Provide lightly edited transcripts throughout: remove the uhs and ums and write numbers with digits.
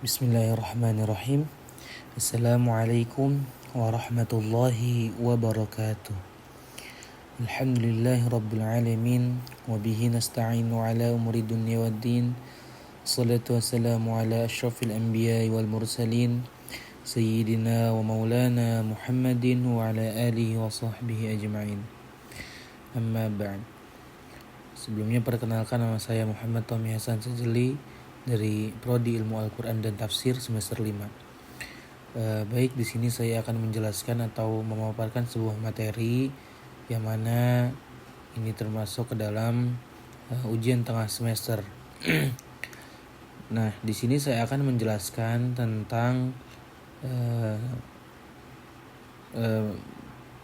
Bismillahirrahmanirrahim. Assalamualaikum warahmatullahi wabarakatuh. Alhamdulillahi rabbil alamin. Wabihi nasta'inu ala umuri dunya waddin. Salatu wassalamu ala ashrafil anbiya wal mursalin, Sayyidina wa maulana Muhammadin wa ala alihi wa sahbihi ajma'in. Amma ba'd. Sebelumnya perkenalkan, nama saya Muhammad Tommy Hasan Sejeli dari Prodi Ilmu Al-Quran dan Tafsir semester 5. Baik, di sini saya akan menjelaskan atau memaparkan sebuah materi yang mana ini termasuk ke dalam ujian tengah semester. Nah, di sini saya akan menjelaskan tentang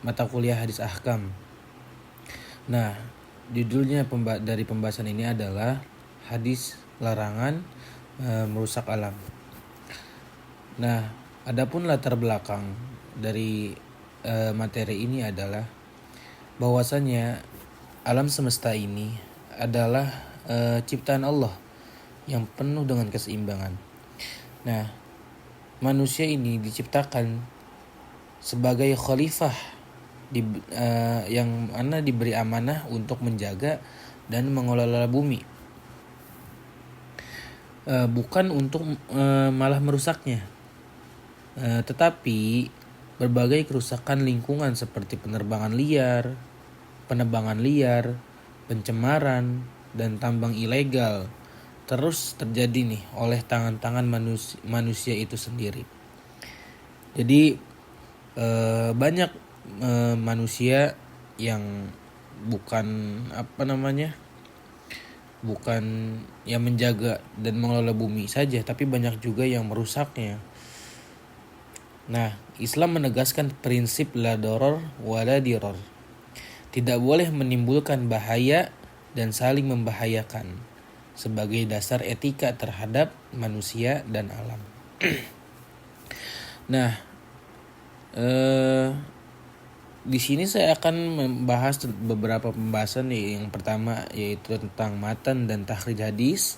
mata kuliah hadis ahkam. Nah, judulnya dari pembahasan ini adalah hadis larangan merusak alam. Nah, adapun latar belakang dari materi ini adalah bahwasannya alam semesta ini adalah ciptaan Allah yang penuh dengan keseimbangan. Nah, manusia ini diciptakan sebagai khalifah yang mana diberi amanah untuk menjaga dan mengelola bumi. Bukan untuk malah merusaknya, tetapi berbagai kerusakan lingkungan seperti penebangan liar, pencemaran, dan tambang ilegal terus terjadi nih oleh tangan-tangan manusia itu sendiri. Jadi banyak manusia yang bukan yang menjaga dan mengelola bumi saja, tapi banyak juga yang merusaknya. Nah, Islam menegaskan prinsip la doror wala diror. Tidak boleh menimbulkan bahaya dan saling membahayakan sebagai dasar etika terhadap manusia dan alam. Nah, di sini saya akan membahas beberapa pembahasan nih. Yang pertama yaitu tentang matan dan takhrij hadis,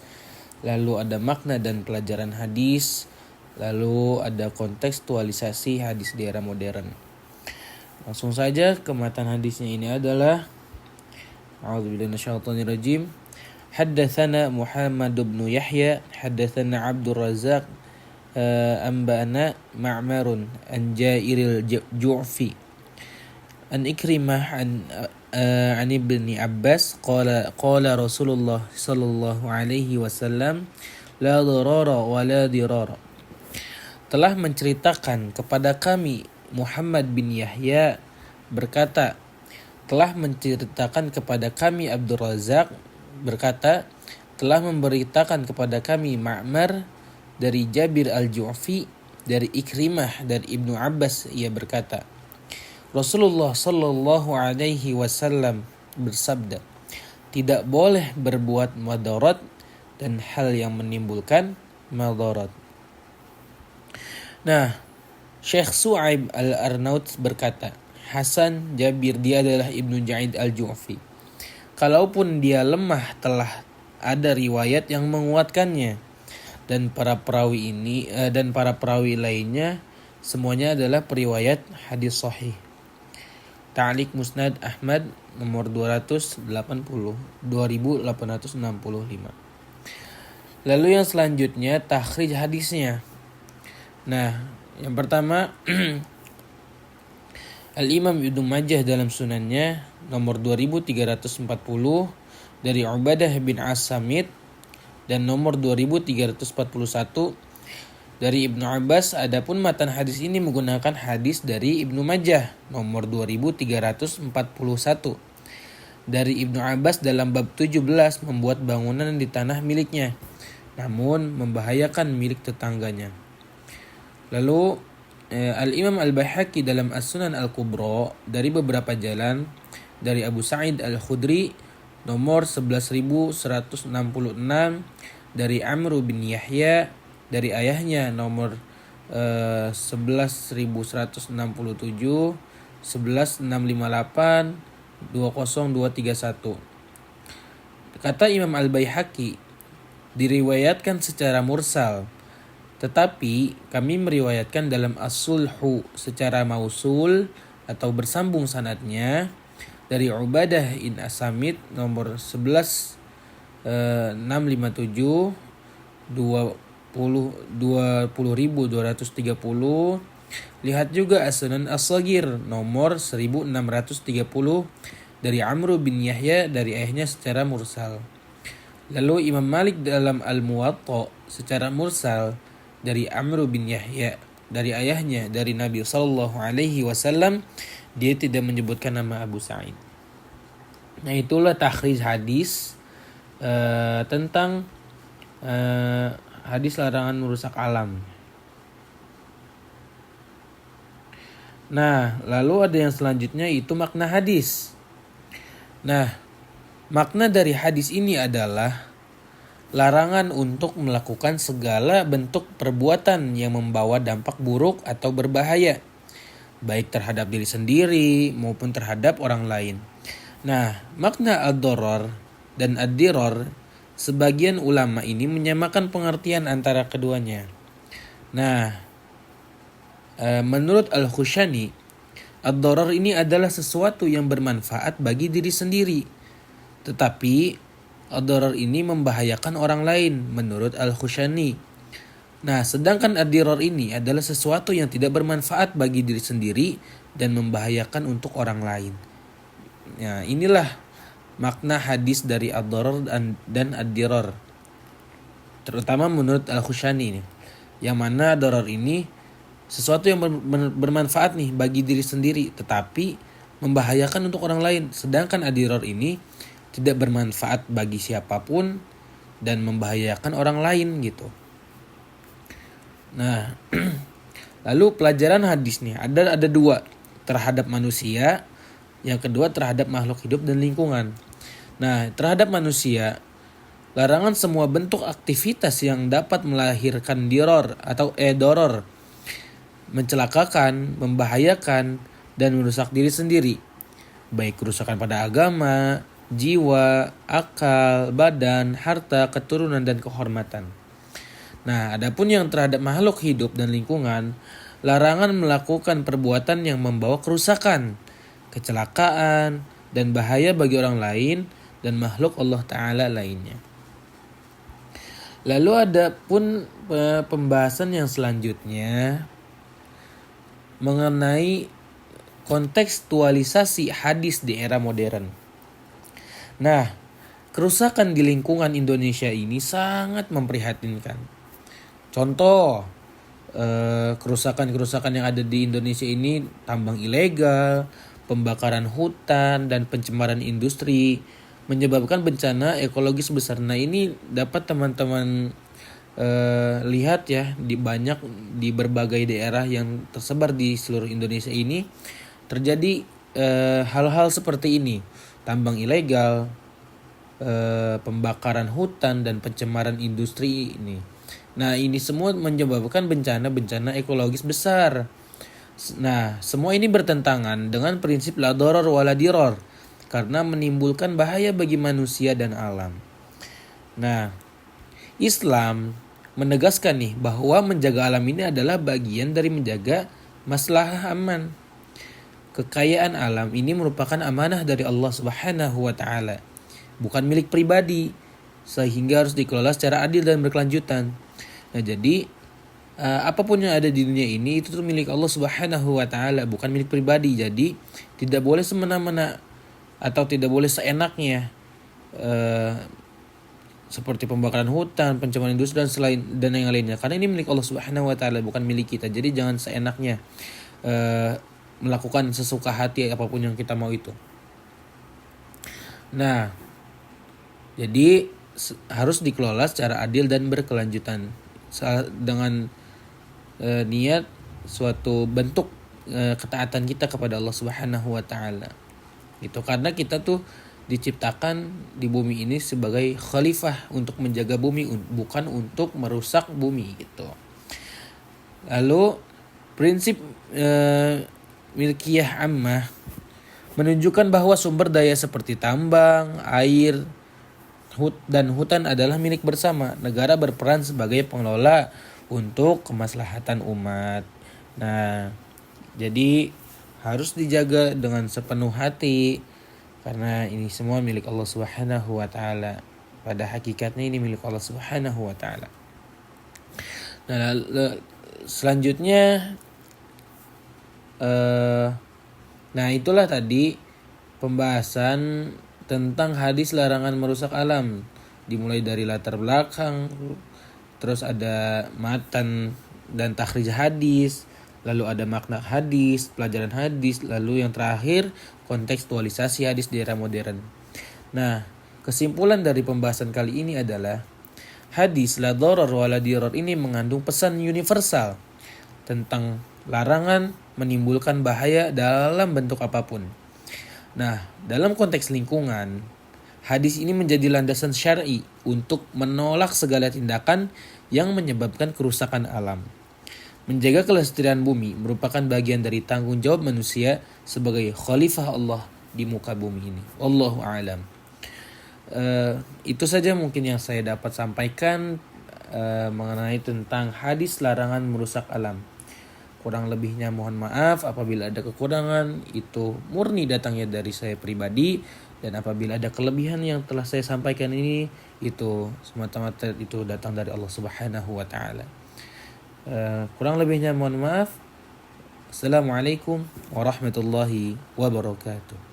lalu ada makna dan pelajaran hadis, lalu ada kontekstualisasi hadis di era modern. Langsung saja ke matan hadisnya. Ini adalah A'udzubillahi minasyaitonirrajim. Haddatsana Muhammad bin Yahya, haddatsana Abdul Razzaq, anba'ana Ma'marun an Jairil Ju'fi an Ikrimah an Ibni Abbas qala Rasulullah sallallahu alaihi wasallam la darara wa la dirara. Telah menceritakan kepada kami Muhammad bin Yahya berkata, telah menceritakan kepada kami Abdul Razak berkata, telah memberitakan kepada kami Ma'mar dari Jabir al-Ju'fi dari Ikrimah dari Ibnu Abbas, ia berkata, Rasulullah sallallahu alaihi wasallam bersabda, tidak boleh berbuat madarat dan hal yang menimbulkan madarat. Nah, Syekh Su'aib al-Arnaut berkata, Hasan Jabir dia adalah Ibnu Ja'id al-Ju'fi. Kalaupun dia lemah, telah ada riwayat yang menguatkannya, dan para perawi lainnya semuanya adalah periwayat hadis sahih. Ta'liq Musnad Ahmad nomor 2865. Lalu yang selanjutnya takhrij hadisnya. Nah, yang pertama Al-Imam Ibnu Majah dalam sunannya nomor 2340 dari Ubadah bin As-Samit, dan nomor 2341 dari Ibnu Abbas. Adapun matan hadis ini menggunakan hadis dari Ibnu Majah nomor 2341 dari Ibnu Abbas dalam bab 17 membuat bangunan di tanah miliknya namun membahayakan milik tetangganya. Lalu Al-Imam Al-Baihaqi dalam As-Sunan Al-Kubra dari beberapa jalan dari Abu Sa'id Al-Khudri nomor 11166 dari Amr bin Yahya dari ayahnya nomor 11167, 11658, 20231. Kata Imam Al-Baihaqi, diriwayatkan secara mursal Tetapi kami meriwayatkan dalam as-sulhu secara mausul atau bersambung sanadnya dari Ubadah bin As-Samit nomor 11 657 20.230. Lihat juga As-Sunan As-Saghir nomor 1630 dari Amr bin Yahya dari ayahnya secara mursal. Lalu Imam Malik dalam Al-Muwatta secara mursal dari Amr bin Yahya dari ayahnya dari Nabi sallallahu alaihi wasallam, dia tidak menyebutkan nama Abu Sa'id. Nah, itulah takhrij hadis tentang hadis larangan merusak alam. Nah, lalu ada yang selanjutnya itu makna hadis. Nah, makna dari hadis ini adalah larangan untuk melakukan segala bentuk perbuatan yang membawa dampak buruk atau berbahaya, baik terhadap diri sendiri maupun terhadap orang lain. Nah, makna ad-darar dan ad-dirar, sebagian ulama ini menyamakan pengertian antara keduanya. Nah, menurut Al-Khushani, ad-darar ini adalah sesuatu yang bermanfaat bagi diri sendiri, tetapi ad-darar ini membahayakan orang lain menurut Al-Khushani. Nah, sedangkan ad-dirar ini adalah sesuatu yang tidak bermanfaat bagi diri sendiri dan membahayakan untuk orang lain. Ya, inilah makna hadis dari ad-darar dan ad-dirar, terutama menurut Al-Khushani ini, yang mana ad-darar ini sesuatu yang bermanfaat nih bagi diri sendiri tetapi membahayakan untuk orang lain, sedangkan ad-dirar ini tidak bermanfaat bagi siapapun dan membahayakan orang lain gitu. Nah, lalu pelajaran hadis nih ada dua, terhadap manusia, yang kedua terhadap makhluk hidup dan lingkungan. Nah, terhadap manusia, larangan semua bentuk aktivitas yang dapat melahirkan dirar atau doror, mencelakakan, membahayakan, dan merusak diri sendiri, baik kerusakan pada agama, jiwa, akal, badan, harta, keturunan, dan kehormatan. Nah, adapun yang terhadap makhluk hidup dan lingkungan, larangan melakukan perbuatan yang membawa kerusakan, kecelakaan, dan bahaya bagi orang lain dan makhluk Allah Ta'ala lainnya. Lalu ada pun pembahasan yang selanjutnya mengenai kontekstualisasi hadis di era modern. Nah, kerusakan di lingkungan Indonesia ini sangat memprihatinkan. Contoh, kerusakan-kerusakan yang ada di Indonesia ini, tambang ilegal, pembakaran hutan, dan pencemaran industri menyebabkan bencana ekologis besar. Nah, ini dapat teman-teman lihat ya di berbagai daerah yang tersebar di seluruh Indonesia ini terjadi hal-hal seperti ini, tambang ilegal, pembakaran hutan, dan pencemaran industri ini. Nah, ini semua menyebabkan bencana-bencana ekologis besar. Nah, semua ini bertentangan dengan prinsip la darar wa la dirar karena menimbulkan bahaya bagi manusia dan alam. Nah, Islam menegaskan nih bahwa menjaga alam ini adalah bagian dari menjaga maslahah aman. Kekayaan alam ini merupakan amanah dari Allah Subhanahu wa taala, bukan milik pribadi, sehingga harus dikelola secara adil dan berkelanjutan. Nah, jadi apapun yang ada di dunia ini itu tuh milik Allah Subhanahu wa taala, bukan milik pribadi. Jadi tidak boleh semena-mena atau tidak boleh seenaknya seperti pembakaran hutan, pencemaran industri dan yang lainnya. Karena ini milik Allah Subhanahu wa taala, bukan milik kita. Jadi jangan seenaknya melakukan sesuka hati apapun yang kita mau itu. Nah, jadi harus dikelola secara adil dan berkelanjutan dengan niat suatu bentuk ketaatan kita kepada Allah Subhanahu wa taala. Gitu, karena kita tuh diciptakan di bumi ini sebagai khalifah untuk menjaga bumi, bukan untuk merusak bumi gitu. Lalu prinsip milkiyah ammah menunjukkan bahwa sumber daya seperti tambang, air, dan hutan adalah milik bersama. Negara berperan sebagai pengelola untuk kemaslahatan umat. Nah, jadi harus dijaga dengan sepenuh hati karena ini semua milik Allah Subhanahu wa taala. Pada hakikatnya ini milik Allah Subhanahu wa taala. Nah, selanjutnya nah itulah tadi pembahasan tentang hadis larangan merusak alam, dimulai dari latar belakang, terus ada matan dan takhrij hadis, lalu ada makna hadis, pelajaran hadis, lalu yang terakhir kontekstualisasi hadis di era modern. Nah, kesimpulan dari pembahasan kali ini adalah hadis la darar wa la dirar ini mengandung pesan universal tentang larangan menimbulkan bahaya dalam bentuk apapun. Nah, dalam konteks lingkungan, hadis ini menjadi landasan syar'i untuk menolak segala tindakan yang menyebabkan kerusakan alam. Menjaga kelestarian bumi merupakan bagian dari tanggung jawab manusia sebagai khalifah Allah di muka bumi ini. Wallahu a'lam. Itu saja mungkin yang saya dapat sampaikan mengenai tentang hadis larangan merusak alam. Kurang lebihnya mohon maaf apabila ada kekurangan, itu murni datangnya dari saya pribadi, dan apabila ada kelebihan yang telah saya sampaikan ini, itu semata-mata itu datang dari Allah Subhanahu wa taala. Kurang lebihnya mohon maaf. Assalamualaikum warahmatullahi wabarakatuh.